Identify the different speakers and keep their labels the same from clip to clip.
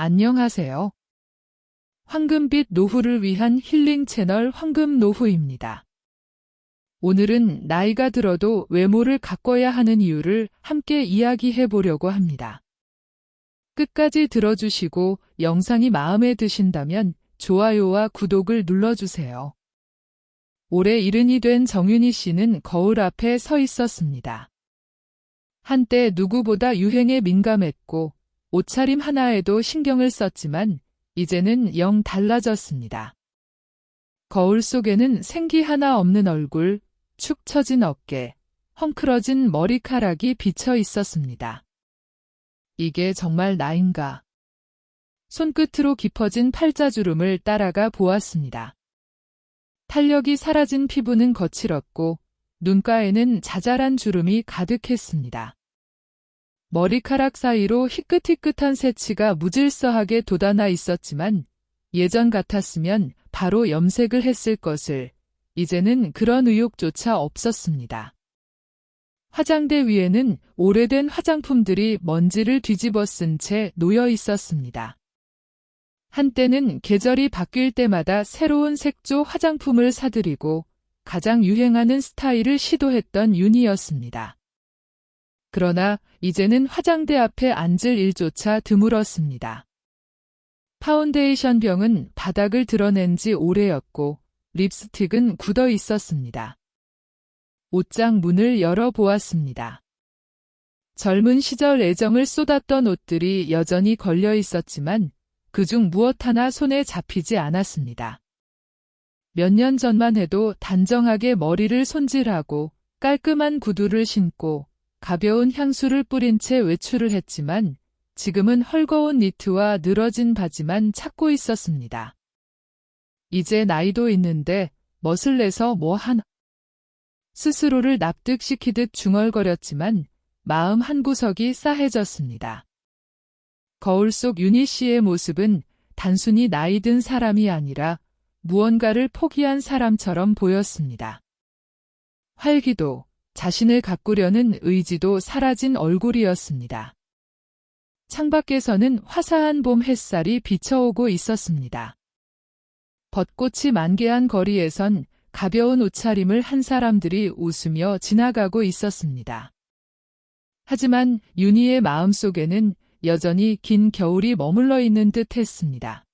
Speaker 1: 안녕하세요. 황금빛 노후를 위한 힐링 채널 황금노후입니다. 오늘은 나이가 들어도 외모를 가꿔야 하는 이유를 함께 이야기해 보려고 합니다. 끝까지 들어주시고 영상이 마음에 드신다면 좋아요와 구독을 눌러주세요. 올해 70이 된 정윤희 씨는 거울 앞에 서 있었습니다. 한때 누구보다 유행에 민감했고 옷차림 하나에도 신경을 썼지만 이제는 영 달라졌습니다. 거울 속에는 생기 하나 없는 얼굴, 축 처진 어깨, 헝클어진 머리카락이 비쳐 있었습니다. 이게 정말 나인가? 손끝으로 깊어진 팔자주름을 따라가 보았습니다. 탄력이 사라진 피부는 거칠었고 눈가에는 자잘한 주름이 가득했습니다. 머리카락 사이로 희끗희끗한 새치가 무질서하게 돋아나 있었지만 예전 같았으면 바로 염색을 했을 것을, 이제는 그런 의욕조차 없었습니다. 화장대 위에는 오래된 화장품들이 먼지를 뒤집어 쓴 채 놓여 있었습니다. 한때는 계절이 바뀔 때마다 새로운 색조 화장품을 사들이고 가장 유행하는 스타일을 시도했던 윤희였습니다. 그러나 이제는 화장대 앞에 앉을 일조차 드물었습니다. 파운데이션 병은 바닥을 드러낸 지 오래였고 립스틱은 굳어 있었습니다. 옷장 문을 열어보았습니다. 젊은 시절 애정을 쏟았던 옷들이 여전히 걸려 있었지만 그중 무엇 하나 손에 잡히지 않았습니다. 몇 년 전만 해도 단정하게 머리를 손질하고 깔끔한 구두를 신고 가벼운 향수를 뿌린 채 외출을 했지만 지금은 헐거운 니트와 늘어진 바지만 찾고 있었습니다. 이제 나이도 있는데 멋을 내서 뭐 하나. 스스로를 납득시키듯 중얼거렸지만 마음 한구석이 싸해졌습니다. 거울 속 윤희 씨의 모습은 단순히 나이 든 사람이 아니라 무언가를 포기한 사람처럼 보였습니다. 활기도, 자신을 가꾸려는 의지도 사라진 얼굴이었습니다. 창밖에서는 화사한 봄 햇살이 비쳐오고 있었습니다. 벚꽃이 만개한 거리에선 가벼운 옷차림을 한 사람들이 웃으며 지나가고 있었습니다. 하지만 윤희의 마음속에는 여전히 긴 겨울이 머물러 있는 듯 했습니다.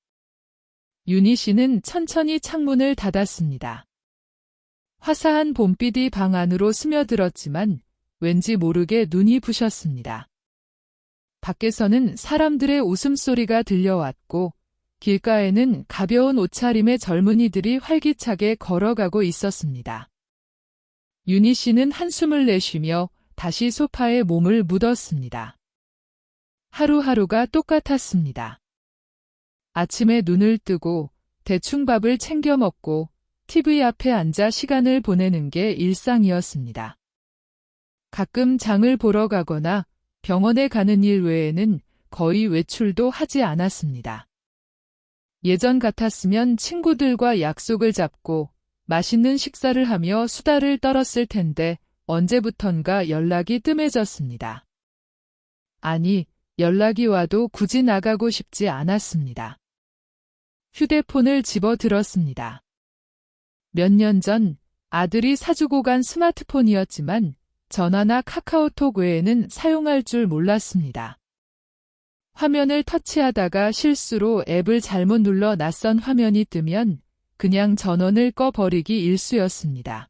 Speaker 1: 윤희 씨는 천천히 창문을 닫았습니다. 화사한 봄빛이 방 안으로 스며들었지만 왠지 모르게 눈이 부셨습니다. 밖에서는 사람들의 웃음소리가 들려왔고 길가에는 가벼운 옷차림의 젊은이들이 활기차게 걸어가고 있었습니다. 윤희 씨는 한숨을 내쉬며 다시 소파에 몸을 묻었습니다. 하루하루가 똑같았습니다. 아침에 눈을 뜨고 대충 밥을 챙겨 먹고 TV 앞에 앉아 시간을 보내는 게 일상이었습니다. 가끔 장을 보러 가거나 병원에 가는 일 외에는 거의 외출도 하지 않았습니다. 예전 같았으면 친구들과 약속을 잡고 맛있는 식사를 하며 수다를 떨었을 텐데 언제부턴가 연락이 뜸해졌습니다. 아니, 연락이 와도 굳이 나가고 싶지 않았습니다. 휴대폰을 집어들었습니다. 몇 년 전 아들이 사주고 간 스마트폰이었지만 전화나 카카오톡 외에는 사용할 줄 몰랐습니다. 화면을 터치하다가 실수로 앱을 잘못 눌러 낯선 화면이 뜨면 그냥 전원을 꺼버리기 일쑤였습니다.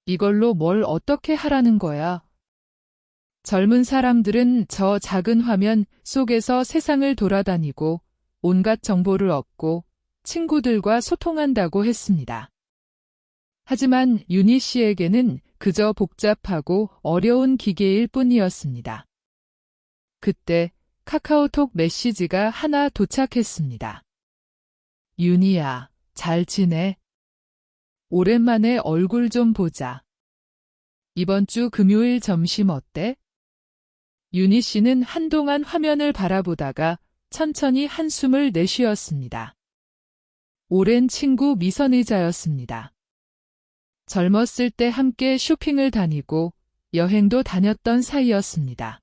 Speaker 1: 이걸로 뭘 어떻게 하라는 거야? 젊은 사람들은 저 작은 화면 속에서 세상을 돌아다니고 온갖 정보를 얻고 친구들과 소통한다고 했습니다. 하지만 윤희 씨에게는 그저 복잡하고 어려운 기계일 뿐이었습니다. 그때 카카오톡 메시지가 하나 도착했습니다. 윤희야, 잘 지내? 오랜만에 얼굴 좀 보자. 이번 주 금요일 점심 어때? 윤희 씨는 한동안 화면을 바라보다가 천천히 한숨을 내쉬었습니다. 오랜 친구 미선의자였습니다. 젊었을 때 함께 쇼핑을 다니고 여행도 다녔던 사이였습니다.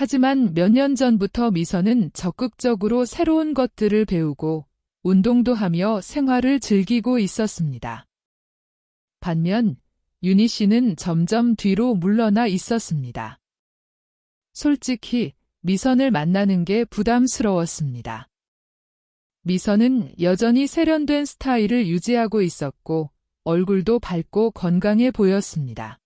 Speaker 1: 하지만 몇 년 전부터 미선은 적극적으로 새로운 것들을 배우고 운동도 하며 생활을 즐기고 있었습니다. 반면 윤희 씨는 점점 뒤로 물러나 있었습니다. 솔직히 미선을 만나는 게 부담스러웠습니다. 미선은 여전히 세련된 스타일을 유지하고 있었고 얼굴도 밝고 건강해 보였습니다.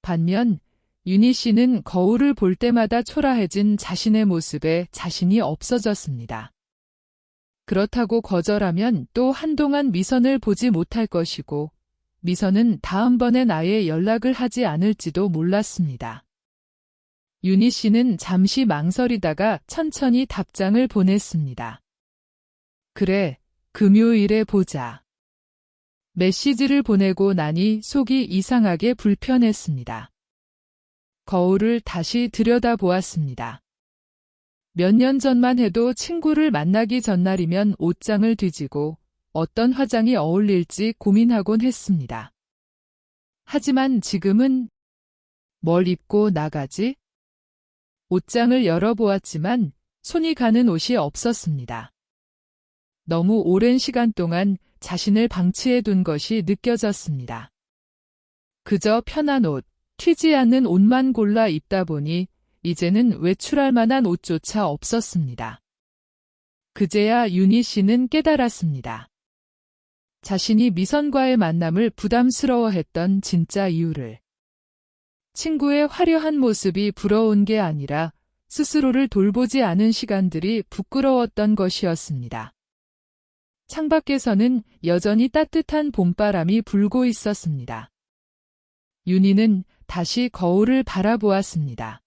Speaker 1: 반면 윤희 씨는 거울을 볼 때마다 초라해진 자신의 모습에 자신이 없어졌습니다. 그렇다고 거절하면 또 한동안 미선을 보지 못할 것이고 미선은 다음번엔 아예 연락을 하지 않을지도 몰랐습니다. 윤희 씨는 잠시 망설이다가 천천히 답장을 보냈습니다. 그래, 금요일에 보자. 메시지를 보내고 나니 속이 이상하게 불편했습니다. 거울을 다시 들여다보았습니다. 몇 년 전만 해도 친구를 만나기 전날이면 옷장을 뒤지고 어떤 화장이 어울릴지 고민하곤 했습니다. 하지만 지금은 뭘 입고 나가지? 옷장을 열어보았지만 손이 가는 옷이 없었습니다. 너무 오랜 시간 동안 자신을 방치해둔 것이 느껴졌습니다. 그저 편한 옷, 튀지 않는 옷만 골라 입다 보니 이제는 외출할 만한 옷조차 없었습니다. 그제야 윤희 씨는 깨달았습니다. 자신이 미선과의 만남을 부담스러워했던 진짜 이유를. 친구의 화려한 모습이 부러운 게 아니라 스스로를 돌보지 않은 시간들이 부끄러웠던 것이었습니다. 창밖에서는 여전히 따뜻한 봄바람이 불고 있었습니다. 윤희는 다시 거울을 바라보았습니다.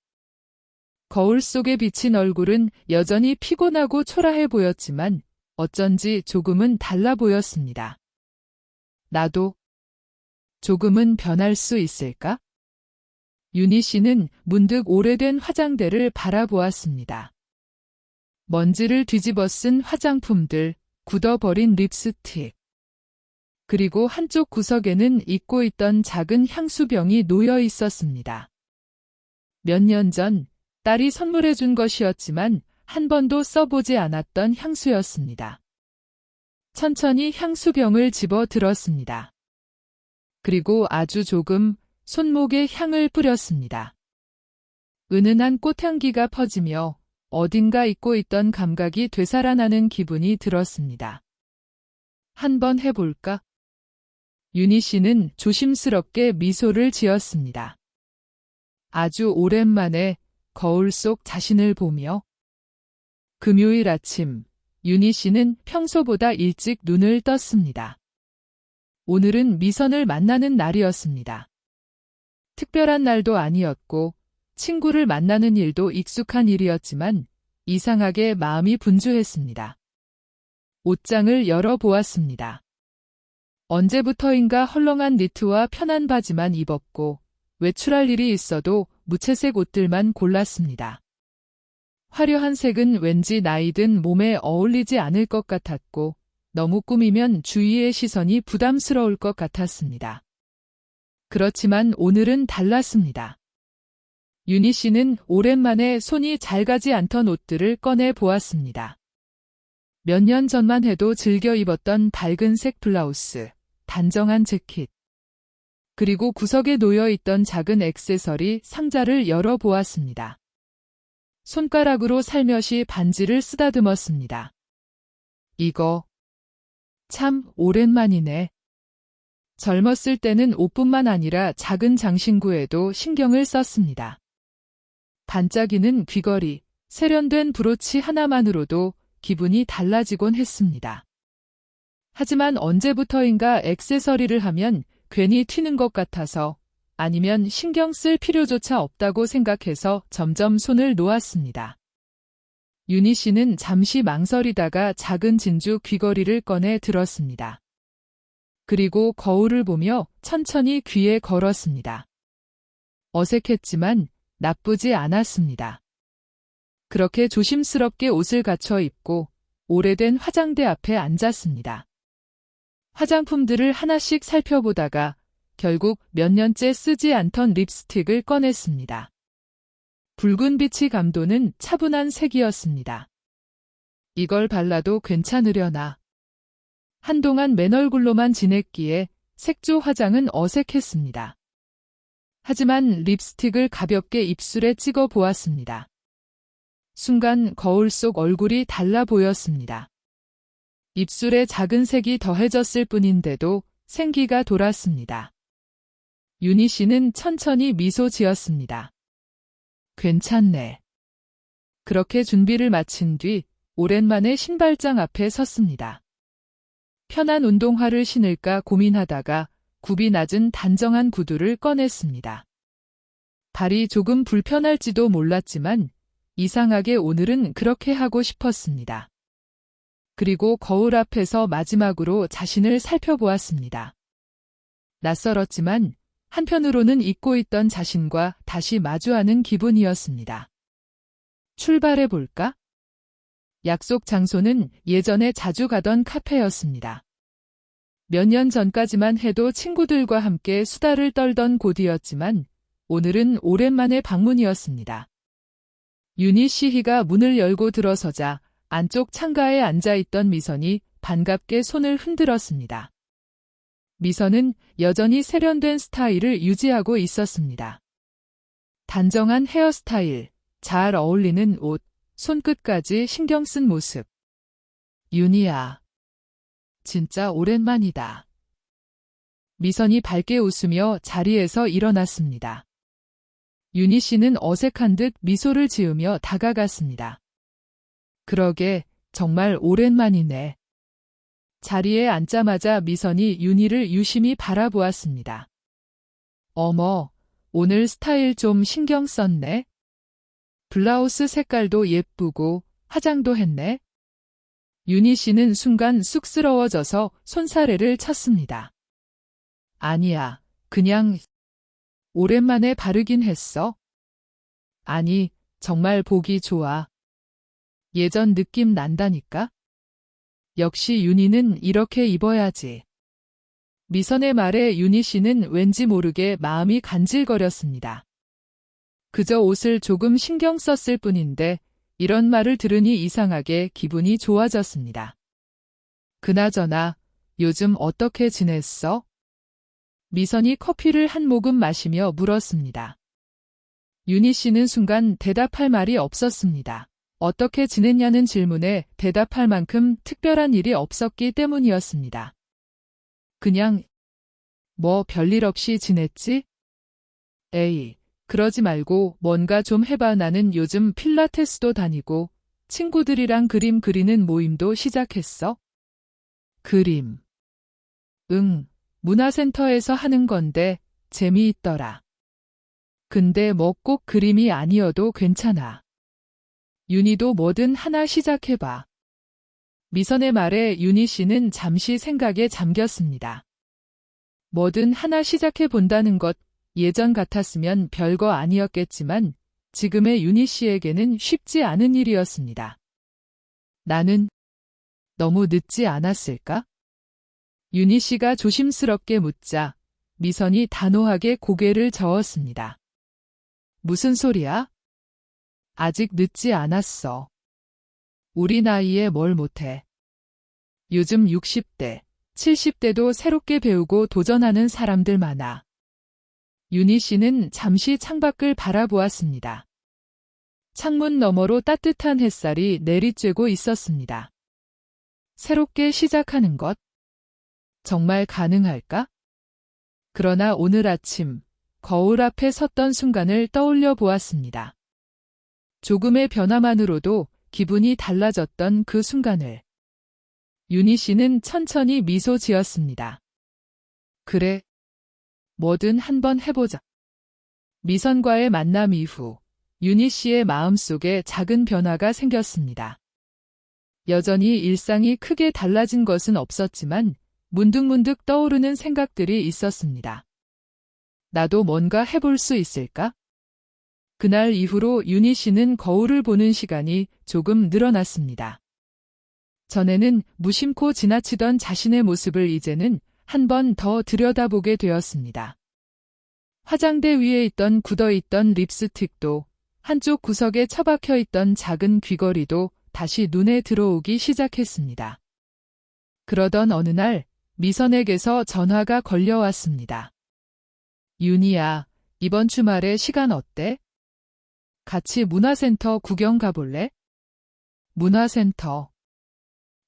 Speaker 1: 거울 속에 비친 얼굴은 여전히 피곤하고 초라해 보였지만 어쩐지 조금은 달라 보였습니다. 나도 조금은 변할 수 있을까? 윤희 씨는 문득 오래된 화장대를 바라보았습니다. 먼지를 뒤집어 쓴 화장품들, 굳어버린 립스틱. 그리고 한쪽 구석에는 잊고 있던 작은 향수병이 놓여 있었습니다. 몇 년 전 딸이 선물해 준 것이었지만 한 번도 써보지 않았던 향수였습니다. 천천히 향수병을 집어 들었습니다. 그리고 아주 조금 손목에 향을 뿌렸습니다. 은은한 꽃향기가 퍼지며 어딘가 잊고 있던 감각이 되살아나는 기분이 들었습니다. 한번 해볼까? 윤희 씨는 조심스럽게 미소를 지었습니다. 아주 오랜만에 거울 속 자신을 보며 금요일 아침 윤희 씨는 평소보다 일찍 눈을 떴습니다. 오늘은 미선을 만나는 날이었습니다. 특별한 날도 아니었고 친구를 만나는 일도 익숙한 일이었지만 이상하게 마음이 분주했습니다. 옷장을 열어보았습니다. 언제부터인가 헐렁한 니트와 편한 바지만 입었고 외출할 일이 있어도 무채색 옷들만 골랐습니다. 화려한 색은 왠지 나이든 몸에 어울리지 않을 것 같았고 너무 꾸미면 주위의 시선이 부담스러울 것 같았습니다. 그렇지만 오늘은 달랐습니다. 윤희 씨는 오랜만에 손이 잘 가지 않던 옷들을 꺼내 보았습니다. 몇 년 전만 해도 즐겨 입었던 밝은색 블라우스, 단정한 재킷, 그리고 구석에 놓여 있던 작은 액세서리 상자를 열어보았습니다. 손가락으로 살며시 반지를 쓰다듬었습니다. 이거 참 오랜만이네. 젊었을 때는 옷뿐만 아니라 작은 장신구에도 신경을 썼습니다. 반짝이는 귀걸이, 세련된 브로치 하나만으로도 기분이 달라지곤 했습니다. 하지만 언제부터인가 액세서리를 하면 괜히 튀는 것 같아서 아니면 신경 쓸 필요조차 없다고 생각해서 점점 손을 놓았습니다. 윤희 씨는 잠시 망설이다가 작은 진주 귀걸이를 꺼내 들었습니다. 그리고 거울을 보며 천천히 귀에 걸었습니다. 어색했지만 나쁘지 않았습니다. 그렇게 조심스럽게 옷을 갖춰 입고 오래된 화장대 앞에 앉았습니다. 화장품들을 하나씩 살펴보다가 결국 몇 년째 쓰지 않던 립스틱을 꺼냈습니다. 붉은 빛이 감도는 차분한 색이었습니다. 이걸 발라도 괜찮으려나. 한동안 맨 얼굴로만 지냈기에 색조 화장은 어색했습니다. 하지만 립스틱을 가볍게 입술에 찍어 보았습니다. 순간 거울 속 얼굴이 달라 보였습니다. 입술에 작은 색이 더해졌을 뿐인데도 생기가 돌았습니다. 윤희 씨는 천천히 미소 지었습니다. 괜찮네. 그렇게 준비를 마친 뒤 오랜만에 신발장 앞에 섰습니다. 편한 운동화를 신을까 고민하다가 굽이 낮은 단정한 구두를 꺼냈습니다. 발이 조금 불편할지도 몰랐지만 이상하게 오늘은 그렇게 하고 싶었습니다. 그리고 거울 앞에서 마지막으로 자신을 살펴보았습니다. 낯설었지만 한편으로는 잊고 있던 자신과 다시 마주하는 기분이었습니다. 출발해볼까? 약속 장소는 예전에 자주 가던 카페였습니다. 몇 년 전까지만 해도 친구들과 함께 수다를 떨던 곳이었지만 오늘은 오랜만의 방문이었습니다. 윤희 씨희가 문을 열고 들어서자 안쪽 창가에 앉아있던 미선이 반갑게 손을 흔들었습니다. 미선은 여전히 세련된 스타일을 유지하고 있었습니다. 단정한 헤어스타일, 잘 어울리는 옷, 손끝까지 신경 쓴 모습. 윤희야. 진짜 오랜만이다. 미선이 밝게 웃으며 자리에서 일어났습니다. 윤희 씨는 어색한 듯 미소를 지으며 다가갔습니다. 그러게, 정말 오랜만이네. 자리에 앉자마자 미선이 윤희를 유심히 바라보았습니다. 어머, 오늘 스타일 좀 신경 썼네. 블라우스 색깔도 예쁘고 화장도 했네. 윤희 씨는 순간 쑥스러워져서 손사래를 쳤습니다. 아니야, 그냥 오랜만에 바르긴 했어. 아니, 정말 보기 좋아. 예전 느낌 난다니까? 역시 윤희는 이렇게 입어야지. 미선의 말에 윤희 씨는 왠지 모르게 마음이 간질거렸습니다. 그저 옷을 조금 신경 썼을 뿐인데 이런 말을 들으니 이상하게 기분이 좋아졌습니다. 그나저나 요즘 어떻게 지냈어? 미선이 커피를 한 모금 마시며 물었습니다. 윤희 씨는 순간 대답할 말이 없었습니다. 어떻게 지냈냐는 질문에 대답할 만큼 특별한 일이 없었기 때문이었습니다. 그냥 뭐 별일 없이 지냈지? 에이, 그러지 말고 뭔가 좀 해봐. 나는 요즘 필라테스도 다니고 친구들이랑 그림 그리는 모임도 시작했어. 그림. 응, 문화센터에서 하는 건데 재미있더라. 근데 뭐 꼭 그림이 아니어도 괜찮아. 윤희도 뭐든 하나 시작해봐. 미선의 말에 윤희 씨는 잠시 생각에 잠겼습니다. 뭐든 하나 시작해본다는 것, 예전 같았으면 별거 아니었겠지만 지금의 윤희 씨에게는 쉽지 않은 일이었습니다. 나는 너무 늦지 않았을까? 윤희 씨가 조심스럽게 묻자 미선이 단호하게 고개를 저었습니다. 무슨 소리야? 아직 늦지 않았어. 우리 나이에 뭘 못해. 요즘 60대, 70대도 새롭게 배우고 도전하는 사람들 많아. 윤희 씨는 잠시 창밖을 바라보았습니다. 창문 너머로 따뜻한 햇살이 내리쬐고 있었습니다. 새롭게 시작하는 것? 정말 가능할까? 그러나 오늘 아침 거울 앞에 섰던 순간을 떠올려 보았습니다. 조금의 변화만으로도 기분이 달라졌던 그 순간을. 윤희 씨는 천천히 미소 지었습니다. 그래. 뭐든 한번 해보자. 미선과의 만남 이후 윤희 씨의 마음속에 작은 변화가 생겼습니다. 여전히 일상이 크게 달라진 것은 없었지만 문득문득 떠오르는 생각들이 있었습니다. 나도 뭔가 해볼 수 있을까? 그날 이후로 윤희 씨는 거울을 보는 시간이 조금 늘어났습니다. 전에는 무심코 지나치던 자신의 모습을 이제는 한 번 더 들여다보게 되었습니다. 화장대 위에 있던 굳어있던 립스틱도 한쪽 구석에 처박혀 있던 작은 귀걸이도 다시 눈에 들어오기 시작했습니다. 그러던 어느 날 미선에게서 전화가 걸려왔습니다. 윤희야, 이번 주말에 시간 어때? 같이 문화센터 구경 가볼래? 문화센터.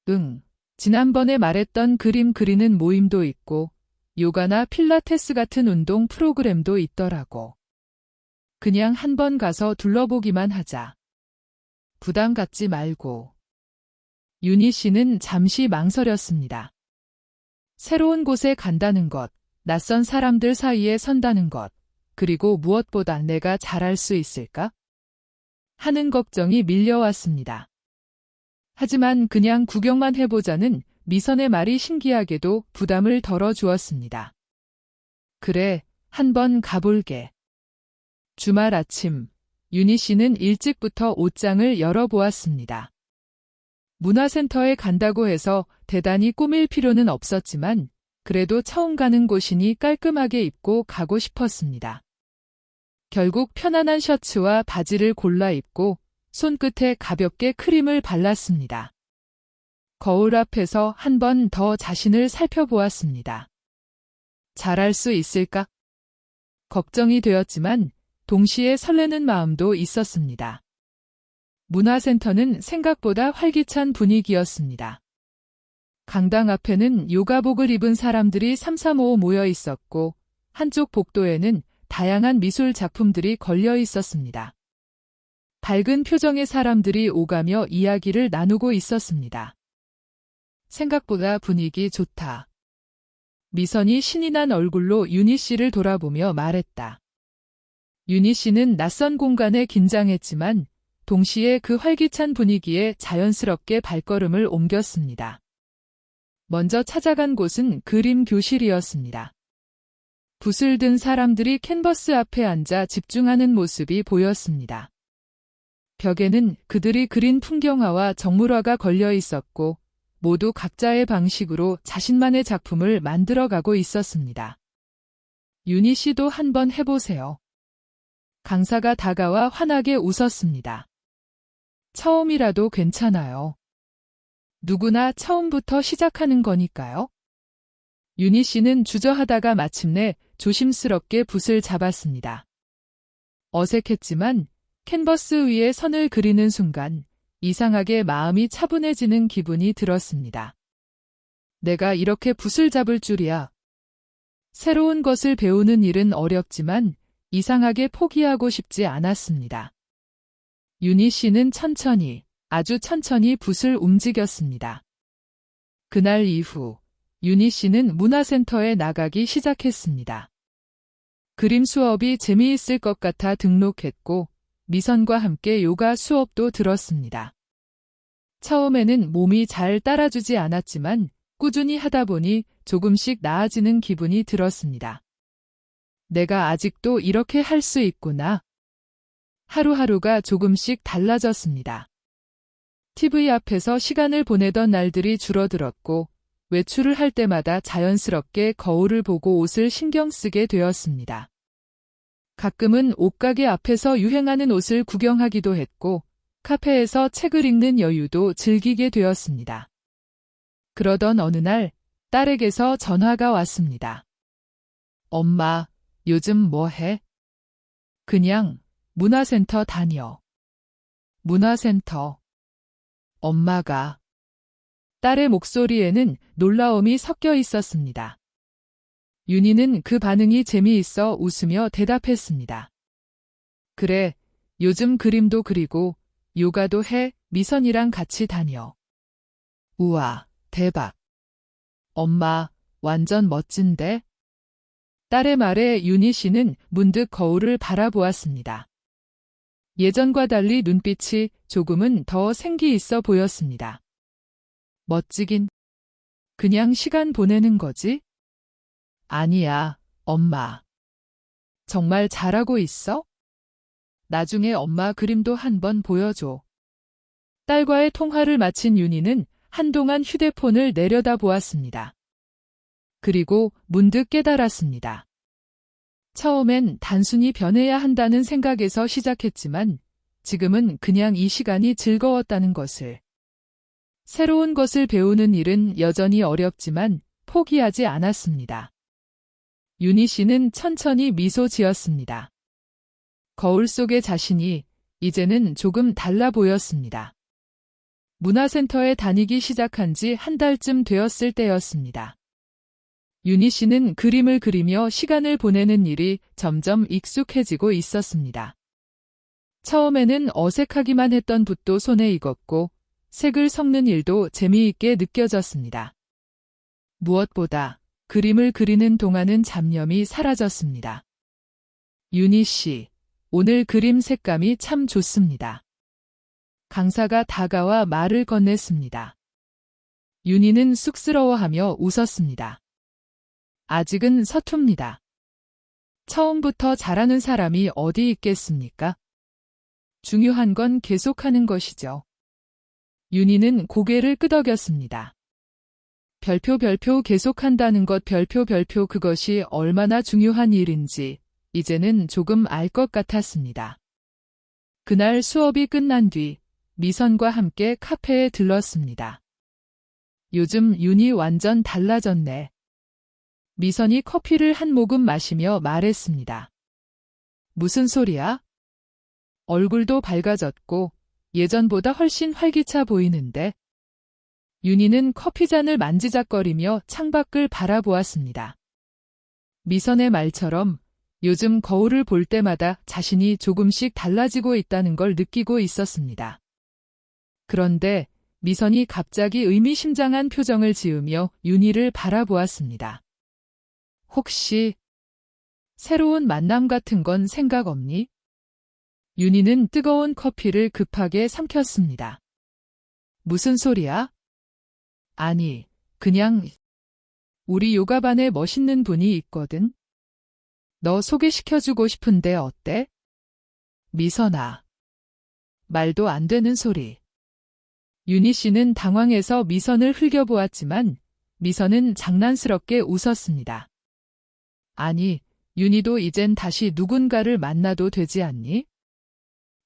Speaker 1: 응, 지난번에 말했던 그림 그리는 모임도 있고 요가나 필라테스 같은 운동 프로그램도 있더라고. 그냥 한번 가서 둘러보기만 하자. 부담 갖지 말고. 윤희 씨는 잠시 망설였습니다. 새로운 곳에 간다는 것, 낯선 사람들 사이에 선다는 것, 그리고 무엇보다 내가 잘할 수 있을까? 하는 걱정이 밀려왔습니다. 하지만 그냥 구경만 해보자는 미선의 말이 신기하게도 부담을 덜어주었습니다. 그래, 한번 가볼게. 주말 아침, 윤희 씨는 일찍부터 옷장을 열어보았습니다. 문화센터에 간다고 해서 대단히 꾸밀 필요는 없었지만 그래도 처음 가는 곳이니 깔끔하게 입고 가고 싶었습니다. 결국 편안한 셔츠와 바지를 골라 입고 손끝에 가볍게 크림을 발랐습니다. 거울 앞에서 한 번 더 자신을 살펴보았습니다. 잘할 수 있을까? 걱정이 되었지만 동시에 설레는 마음도 있었습니다. 문화센터는 생각보다 활기찬 분위기였습니다. 강당 앞에는 요가복을 입은 사람들이 삼삼오오 모여 있었고 한쪽 복도에는 다양한 미술 작품들이 걸려 있었습니다. 밝은 표정의 사람들이 오가며 이야기를 나누고 있었습니다. 생각보다 분위기 좋다. 미선이 신이 난 얼굴로 윤희 씨를 돌아보며 말했다. 윤희 씨는 낯선 공간에 긴장했지만 동시에 그 활기찬 분위기에 자연스럽게 발걸음을 옮겼습니다. 먼저 찾아간 곳은 그림 교실이었습니다. 붓을 든 사람들이 캔버스 앞에 앉아 집중하는 모습이 보였습니다. 벽에는 그들이 그린 풍경화와 정물화가 걸려 있었고 모두 각자의 방식으로 자신만의 작품을 만들어가고 있었습니다. 윤희 씨도 한번 해보세요. 강사가 다가와 환하게 웃었습니다. 처음이라도 괜찮아요. 누구나 처음부터 시작하는 거니까요. 윤희 씨는 주저하다가 마침내 조심스럽게 붓을 잡았습니다. 어색했지만 캔버스 위에 선을 그리는 순간 이상하게 마음이 차분해지는 기분이 들었습니다. 내가 이렇게 붓을 잡을 줄이야. 새로운 것을 배우는 일은 어렵지만 이상하게 포기하고 싶지 않았습니다. 윤희 씨는 천천히, 아주 천천히 붓을 움직였습니다. 그날 이후 윤희 씨는 문화센터에 나가기 시작했습니다. 그림 수업이 재미있을 것 같아 등록했고 미선과 함께 요가 수업도 들었습니다. 처음에는 몸이 잘 따라주지 않았지만 꾸준히 하다 보니 조금씩 나아지는 기분이 들었습니다. 내가 아직도 이렇게 할 수 있구나. 하루하루가 조금씩 달라졌습니다. TV 앞에서 시간을 보내던 날들이 줄어들었고 외출을 할 때마다 자연스럽게 거울을 보고 옷을 신경 쓰게 되었습니다. 가끔은 옷가게 앞에서 유행하는 옷을 구경하기도 했고 카페에서 책을 읽는 여유도 즐기게 되었습니다. 그러던 어느 날 딸에게서 전화가 왔습니다. 엄마, 요즘 뭐 해? 그냥 문화센터 다녀. 문화센터. 엄마가. 딸의 목소리에는 놀라움이 섞여 있었습니다. 윤희는 그 반응이 재미있어 웃으며 대답했습니다. 그래, 요즘 그림도 그리고 요가도 해. 미선이랑 같이 다녀. 우와, 대박. 엄마, 완전 멋진데? 딸의 말에 윤희 씨는 문득 거울을 바라보았습니다. 예전과 달리 눈빛이 조금은 더 생기 있어 보였습니다. 멋지긴. 그냥 시간 보내는 거지? 아니야, 엄마. 정말 잘하고 있어? 나중에 엄마 그림도 한번 보여줘. 딸과의 통화를 마친 윤희는 한동안 휴대폰을 내려다보았습니다. 그리고 문득 깨달았습니다. 처음엔 단순히 변해야 한다는 생각에서 시작했지만 지금은 그냥 이 시간이 즐거웠다는 것을. 새로운 것을 배우는 일은 여전히 어렵지만 포기하지 않았습니다. 윤희 씨는 천천히 미소 지었습니다. 거울 속의 자신이 이제는 조금 달라 보였습니다. 문화센터에 다니기 시작한 지 한 달쯤 되었을 때였습니다. 윤희 씨는 그림을 그리며 시간을 보내는 일이 점점 익숙해지고 있었습니다. 처음에는 어색하기만 했던 붓도 손에 익었고 색을 섞는 일도 재미있게 느껴졌습니다. 무엇보다 그림을 그리는 동안은 잡념이 사라졌습니다. 윤희 씨, 오늘 그림 색감이 참 좋습니다. 강사가 다가와 말을 건넸습니다. 윤희는 쑥스러워하며 웃었습니다. 아직은 서툽니다. 처음부터 잘하는 사람이 어디 있겠습니까? 중요한 건 계속하는 것이죠. 윤희는 고개를 끄덕였습니다. 별표 계속한다는 것 별표 그것이 얼마나 중요한 일인지 이제는 조금 알 것 같았습니다. 그날 수업이 끝난 뒤 미선과 함께 카페에 들렀습니다. 요즘 윤희 완전 달라졌네. 미선이 커피를 한 모금 마시며 말했습니다. 무슨 소리야? 얼굴도 밝아졌고 예전보다 훨씬 활기차 보이는데? 윤희는 커피잔을 만지작거리며 창밖을 바라보았습니다. 미선의 말처럼 요즘 거울을 볼 때마다 자신이 조금씩 달라지고 있다는 걸 느끼고 있었습니다. 그런데 미선이 갑자기 의미심장한 표정을 지으며 윤희를 바라보았습니다. 혹시 새로운 만남 같은 건 생각 없니? 윤희는 뜨거운 커피를 급하게 삼켰습니다. 무슨 소리야? 아니, 그냥 우리 요가반에 멋있는 분이 있거든. 너 소개시켜주고 싶은데 어때? 미선아. 말도 안 되는 소리. 윤희 씨는 당황해서 미선을 흘겨보았지만 미선은 장난스럽게 웃었습니다. 아니, 윤희도 이젠 다시 누군가를 만나도 되지 않니?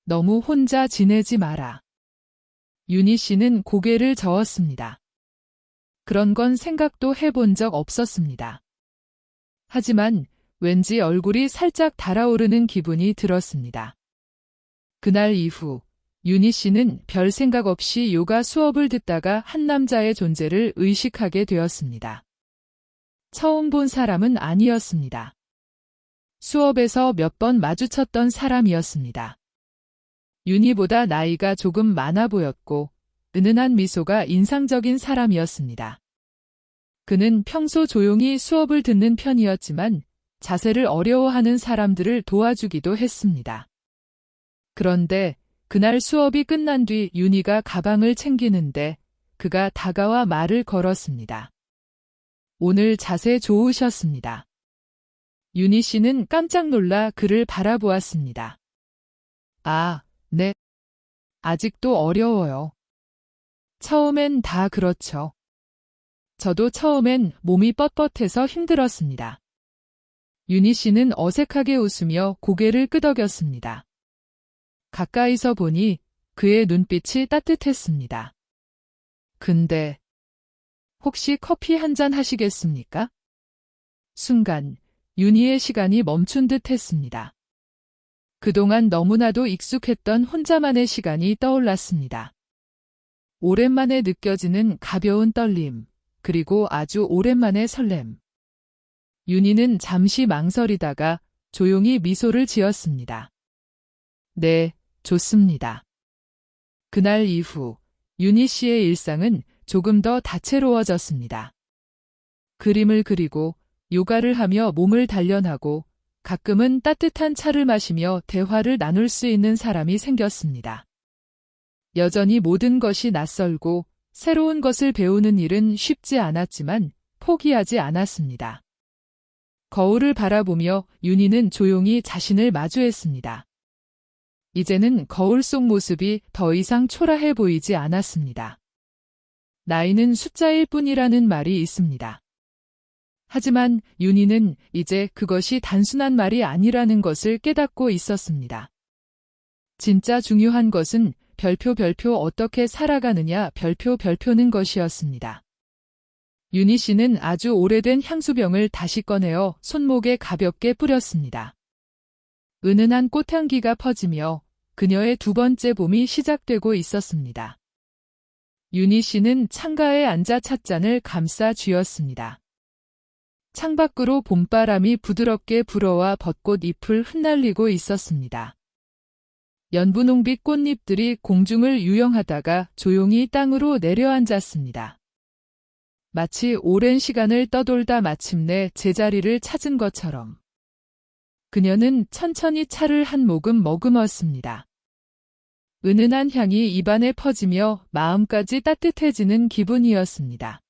Speaker 1: 너무 혼자 지내지 마라. 윤희 씨는 고개를 저었습니다. 그런 건 생각도 해본 적 없었습니다. 하지만 왠지 얼굴이 살짝 달아오르는 기분이 들었습니다. 그날 이후 윤희 씨는 별 생각 없이 요가 수업을 듣다가 한 남자의 존재를 의식하게 되었습니다. 처음 본 사람은 아니었습니다. 수업에서 몇 번 마주쳤던 사람이었습니다. 윤희보다 나이가 조금 많아 보였고 은은한 미소가 인상적인 사람이었습니다. 그는 평소 조용히 수업을 듣는 편이었지만 자세를 어려워하는 사람들을 도와주기도 했습니다. 그런데 그날 수업이 끝난 뒤 윤희가 가방을 챙기는데 그가 다가와 말을 걸었습니다. 오늘 자세 좋으셨습니다. 윤희 씨는 깜짝 놀라 그를 바라보았습니다. 아, 네. 아직도 어려워요. 처음엔 다 그렇죠. 저도 처음엔 몸이 뻣뻣해서 힘들었습니다. 윤희 씨는 어색하게 웃으며 고개를 끄덕였습니다. 가까이서 보니 그의 눈빛이 따뜻했습니다. 근데 혹시 커피 한 잔 하시겠습니까? 순간 윤희의 시간이 멈춘 듯 했습니다. 그동안 너무나도 익숙했던 혼자만의 시간이 떠올랐습니다. 오랜만에 느껴지는 가벼운 떨림, 그리고 아주 오랜만의 설렘. 윤희는 잠시 망설이다가 조용히 미소를 지었습니다. 네, 좋습니다. 그날 이후 윤희 씨의 일상은 조금 더 다채로워졌습니다. 그림을 그리고 요가를 하며 몸을 단련하고 가끔은 따뜻한 차를 마시며 대화를 나눌 수 있는 사람이 생겼습니다. 여전히 모든 것이 낯설고 새로운 것을 배우는 일은 쉽지 않았지만 포기하지 않았습니다. 거울을 바라보며 윤희는 조용히 자신을 마주했습니다. 이제는 거울 속 모습이 더 이상 초라해 보이지 않았습니다. 나이는 숫자일 뿐이라는 말이 있습니다. 하지만 윤희는 이제 그것이 단순한 말이 아니라는 것을 깨닫고 있었습니다. 진짜 중요한 것은 별표 어떻게 살아가느냐 별표는 것이었습니다. 윤희 씨는 아주 오래된 향수병을 다시 꺼내어 손목에 가볍게 뿌렸습니다. 은은한 꽃향기가 퍼지며 그녀의 두 번째 봄이 시작되고 있었습니다. 윤희 씨는 창가에 앉아 찻잔을 감싸 쥐었습니다. 창밖으로 봄바람이 부드럽게 불어와 벚꽃 잎을 흩날리고 있었습니다. 연분홍빛 꽃잎들이 공중을 유영하다가 조용히 땅으로 내려앉았습니다. 마치 오랜 시간을 떠돌다 마침내 제자리를 찾은 것처럼 그녀는 천천히 차를 한 모금 머금었습니다. 은은한 향이 입안에 퍼지며 마음까지 따뜻해지는 기분이었습니다.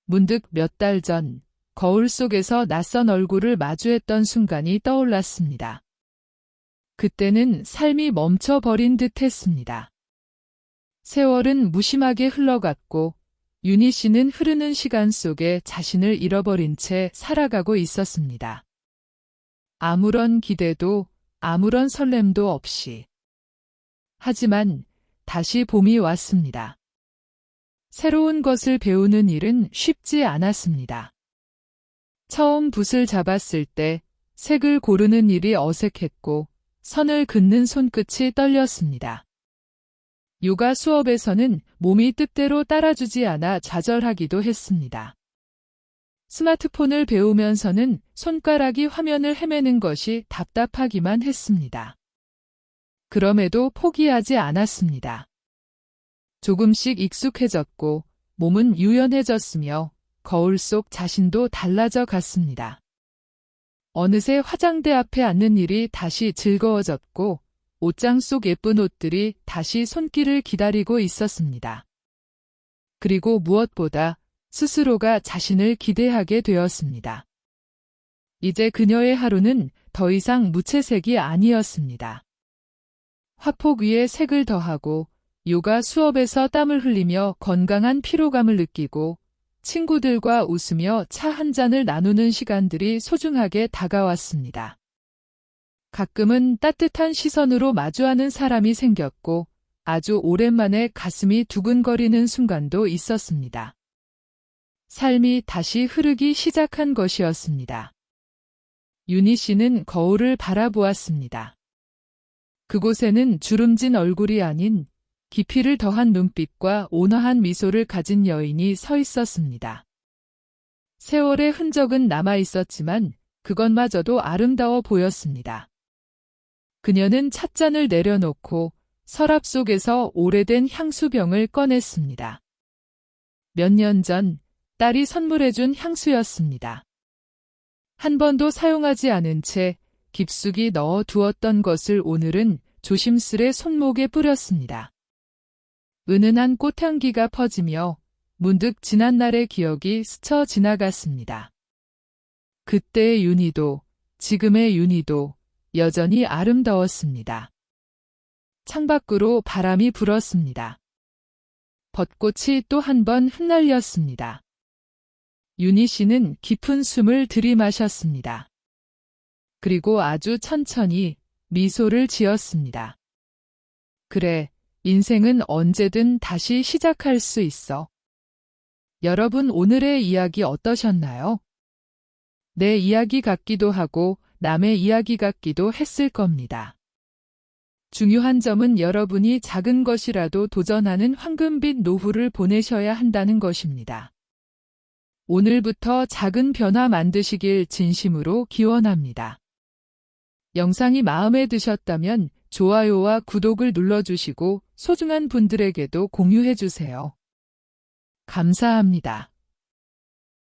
Speaker 1: 문득 몇 달 전 거울 속에서 낯선 얼굴을 마주했던 순간이 떠올랐습니다. 그때는 삶이 멈춰버린 듯 했습니다. 세월은 무심하게 흘러갔고 윤희 씨는 흐르는 시간 속에 자신을 잃어버린 채 살아가고 있었습니다. 아무런 기대도 아무런 설렘도 없이. 하지만 다시 봄이 왔습니다. 새로운 것을 배우는 일은 쉽지 않았습니다. 처음 붓을 잡았을 때 색을 고르는 일이 어색했고 선을 긋는 손끝이 떨렸습니다. 요가 수업에서는 몸이 뜻대로 따라주지 않아 좌절하기도 했습니다. 스마트폰을 배우면서는 손가락이 화면을 헤매는 것이 답답하기만 했습니다. 그럼에도 포기하지 않았습니다. 조금씩 익숙해졌고 몸은 유연해졌으며 거울 속 자신도 달라져 갔습니다. 어느새 화장대 앞에 앉는 일이 다시 즐거워졌고 옷장 속 예쁜 옷들이 다시 손길을 기다리고 있었습니다. 그리고 무엇보다 스스로가 자신을 기대하게 되었습니다. 이제 그녀의 하루는 더 이상 무채색이 아니었습니다. 화폭 위에 색을 더하고 요가 수업에서 땀을 흘리며 건강한 피로감을 느끼고 친구들과 웃으며 차 한 잔을 나누는 시간들이 소중하게 다가왔습니다. 가끔은 따뜻한 시선으로 마주하는 사람이 생겼고 아주 오랜만에 가슴이 두근거리는 순간도 있었습니다. 삶이 다시 흐르기 시작한 것이었습니다. 윤희 씨는 거울을 바라보았습니다. 그곳에는 주름진 얼굴이 아닌 깊이를 더한 눈빛과 온화한 미소를 가진 여인이 서 있었습니다. 세월의 흔적은 남아 있었지만 그것마저도 아름다워 보였습니다. 그녀는 찻잔을 내려놓고 서랍 속에서 오래된 향수병을 꺼냈습니다. 몇 년 전 딸이 선물해준 향수였습니다. 한 번도 사용하지 않은 채 깊숙이 넣어 두었던 것을 오늘은 조심스레 손목에 뿌렸습니다. 은은한 꽃향기가 퍼지며 문득 지난날의 기억이 스쳐 지나갔습니다. 그때의 윤희도 지금의 윤희도 여전히 아름다웠습니다. 창밖으로 바람이 불었습니다. 벚꽃이 또 한 번 흩날렸습니다. 윤희 씨는 깊은 숨을 들이마셨습니다. 그리고 아주 천천히 미소를 지었습니다. 그래, 인생은 언제든 다시 시작할 수 있어. 여러분 오늘의 이야기 어떠셨나요? 내 이야기 같기도 하고 남의 이야기 같기도 했을 겁니다. 중요한 점은 여러분이 작은 것이라도 도전하는 황금빛 노후를 보내셔야 한다는 것입니다. 오늘부터 작은 변화 만드시길 진심으로 기원합니다. 영상이 마음에 드셨다면 좋아요와 구독을 눌러주시고 소중한 분들에게도 공유해주세요. 감사합니다.